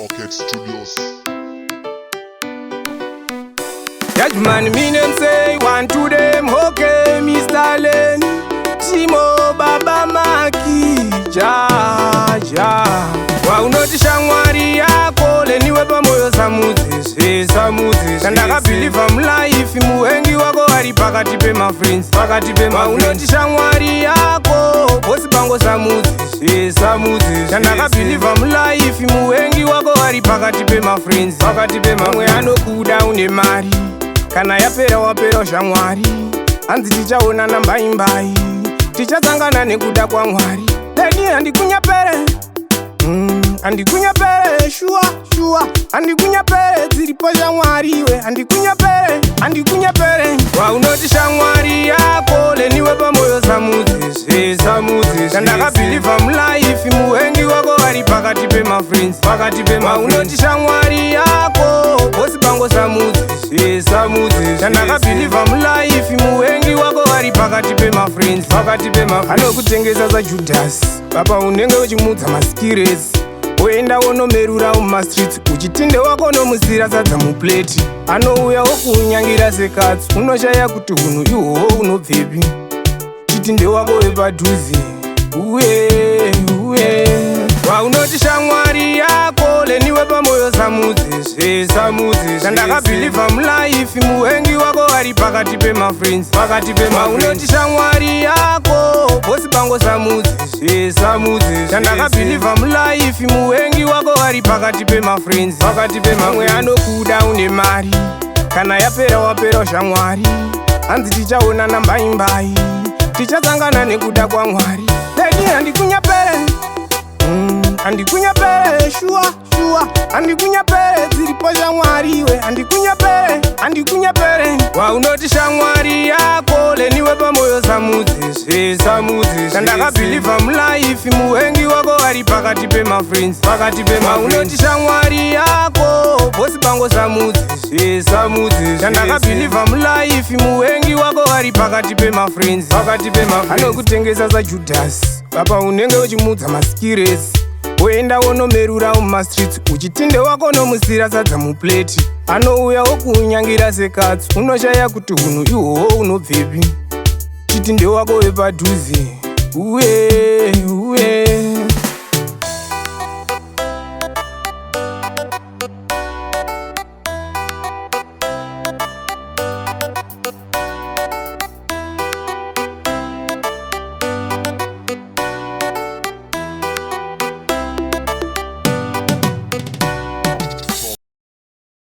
Studios. Judgment me name say one to them, okay, Mr. Lenny Timo Baba Maki Ja Waunoti Shamwari yako Lenny wepa moyo samuzis Kandaka believe I'm life muhengi wako wari pakati pe my friends Waunoti Shamwari yako Bosi bango samuzis Kandaka believe I'm life muhengi wako wari pakati pe my friends Mwe anokuda une mari Kana yapera wapera Shamwari Anzi tichaona na mbaimbai Tichazangana nekuda kwa Mwari Lady andikunyapere Andikunyapere shua Andikunyapere ziripo Shamwari we Andikunyapere Waunoti Shamwari yako Lenny wepa moyo samuzis Kandaka believe I'm life muhengi wako wari pakati pe my friends Waunoti Shamwari yako Bosi bango samuzis Kandaka believe I'm life muhengi wako wari pakati pe my friends Anokutengesa za Judas Papa unenge uchimudza maskiresi Oenda wonomerura mumastreets Uchitinde wako nomuzira sadza mupleti Anouya wokunyangira sekatsi Unoshaya kuti hunhu ihoho unobvepi Chitinde wako wepadhuze Waunoti Shamwari yako Lenny wepa moyo samuzis Kandaka believe I'm life muhengi wako wari pakati pe my friends Waunoti Shamwari yako Bosi bango samuzis Kandaka believe I'm life muhengi wako wari pakati pe my friends Mwe anokuda une mari Kana yapera wapera Shamwari Anzi tichaona na mbaimbai Tichazangana nekuda kwa Mwari Lady andikunyapere shua Andikunyapere ziripo Shamwari we Andikunyapere Waunoti Shamwari yako Lenny wepa moyo samuzis Kandaka believe I'm life muhengi wako wari pakati pe my friends Waunoti Shamwari yako Bosi bango samuzis Kandaka believe I'm life muhengi wako wari pakati pe my friends Anokutengesa za Judas Papa unenge uchimudza maskiresi Oenda wonomerura mumastreets Uchitinde wako nomuzira sadza mupleti Anouya wokunyangira sekatsi Unoshaya kuti hunhu ihoho unobvepi Chitinde wako wepadhuze